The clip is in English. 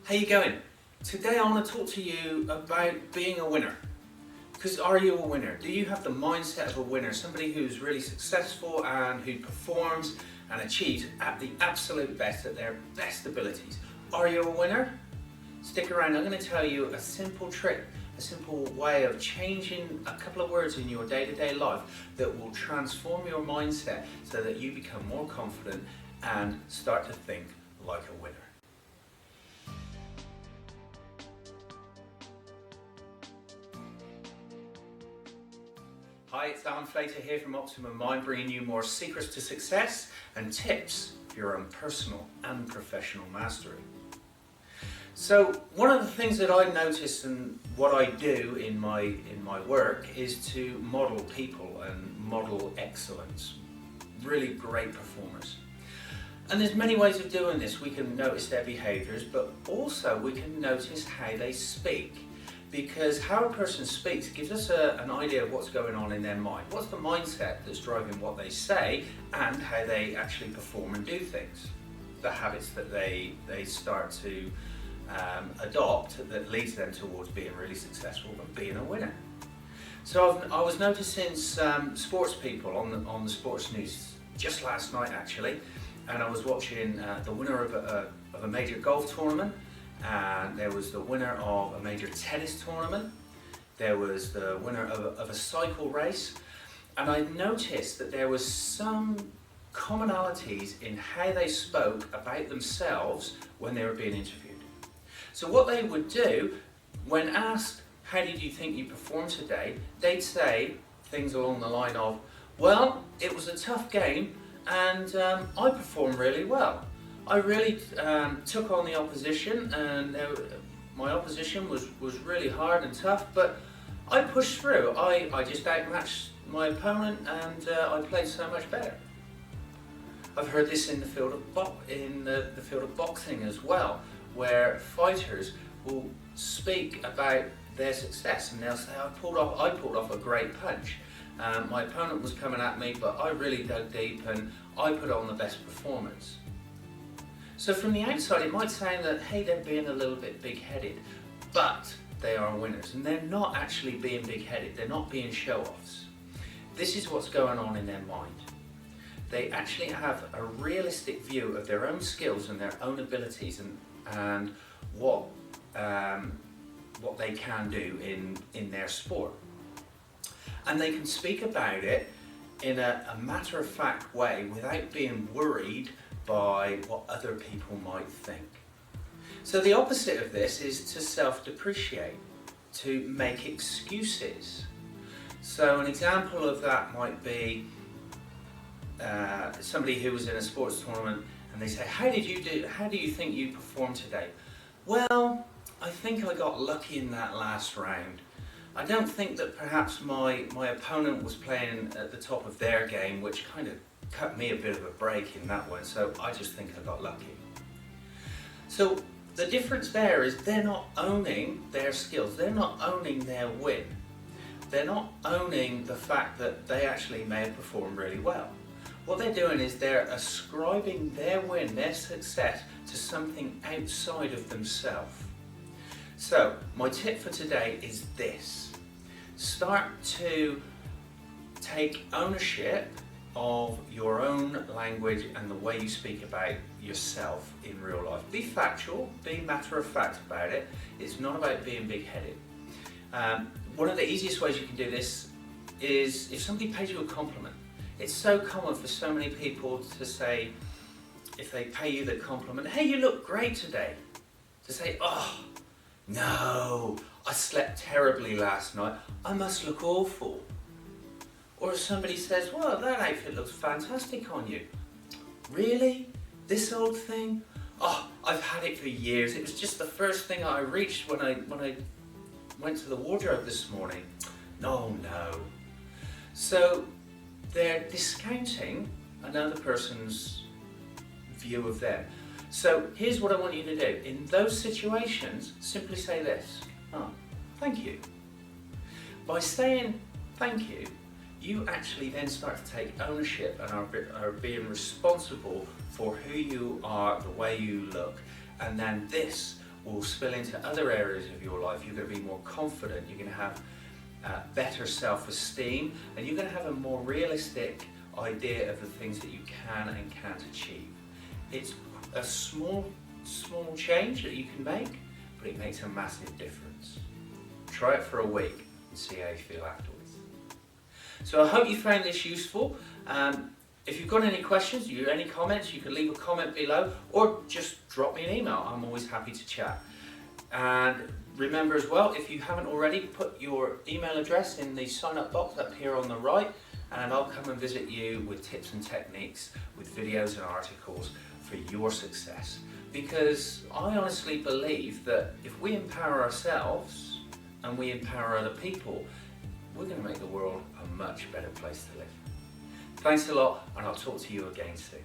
How you going? Today I want to talk to you about being a winner. Because are you a winner? Do you have the mindset of a winner? Somebody who's really successful and who performs and achieves at the absolute best, at their best abilities. Are you a winner? Stick around, I'm going to tell you a simple trick, a simple way of changing a couple of words in your day-to-day life that will transform your mindset so that you become more confident and start to think like a winner. Hi, it's Fayter here from Optimum Mind, bringing you more secrets to success and tips for your own personal and professional mastery. So one of the things that I notice and what I do in my work is to model people and model excellence, really great performers. And there's many ways of doing this. We can notice their behaviours, but also we can notice how they speak. Because how a person speaks gives us an idea of what's going on in their mind. What's the mindset that's driving what they say and how they actually perform and do things. The habits that they start to adopt that leads them towards being really successful and being a winner. So I was noticing some sports people on the sports news just last night actually, and I was watching the winner of a major golf tournament. And there was the winner of a major tennis tournament, there was the winner of a cycle race, and I noticed that there was some commonalities in how they spoke about themselves when they were being interviewed. So what they would do, when asked, how did you think you performed today, they'd say things along the line of, well, it was a tough game and I performed really well. I really took on the opposition, and my opposition was really hard and tough, but I pushed through. I just outmatched my opponent, and I played so much better. I've heard this in the field of boxing as well, where fighters will speak about their success, and they'll say, I pulled off a great punch. My opponent was coming at me, but I really dug deep, and I put on the best performance. So from the outside it might sound that, hey, they're being a little bit big-headed, but they are winners, and they're not actually being big-headed, they're not being show-offs. This is what's going on in their mind. They actually have a realistic view of their own skills and their own abilities and what they can do in their sport. And they can speak about it in a matter-of-fact way without being worried by what other people might think. So the opposite of this is to self-depreciate, to make excuses. So an example of that might be somebody who was in a sports tournament and they say, how do you think you performed today? Well, I think I got lucky in that last round. I don't think that perhaps my opponent was playing at the top of their game, which kind of cut me a bit of a break in that one, so I just think I got lucky. So the difference there is they're not owning their skills, they're not owning their win, they're not owning the fact that they actually may have performed really well. What they're doing is they're ascribing their win, their success, to something outside of themselves. So my tip for today is this: start to take ownership of your own language and the way you speak about yourself in real life. Be factual, be matter-of-fact about it. It's not about being big-headed. One of the easiest ways you can do this is if somebody pays you a compliment. It's so common for so many people to say, if they pay you the compliment, hey, you look great today, to say, oh, no, I slept terribly last night, I must look awful. Or if somebody says, well, that outfit looks fantastic on you. Really? This old thing? Oh, I've had it for years. It was just the first thing I reached when I went to the wardrobe this morning. No. So they're discounting another person's view of them. So here's what I want you to do. In those situations, simply say this: oh, thank you. By saying thank you, you actually then start to take ownership and are being responsible for who you are, the way you look, and then this will spill into other areas of your life. You're going to be more confident, you're going to have better self-esteem, and you're going to have a more realistic idea of the things that you can and can't achieve. It's a small change that you can make, but it makes a massive difference. Try it for a week and see how you feel afterwards. So I hope you found this useful. If you've got any questions, any comments, you can leave a comment below or just drop me an email. I'm always happy to chat. And remember as well, if you haven't already, put your email address in the sign up box up here on the right, and I'll come and visit you with tips and techniques, with videos and articles for your success. Because I honestly believe that if we empower ourselves and we empower other people, we're going to make the world a much better place to live. Thanks a lot, and I'll talk to you again soon.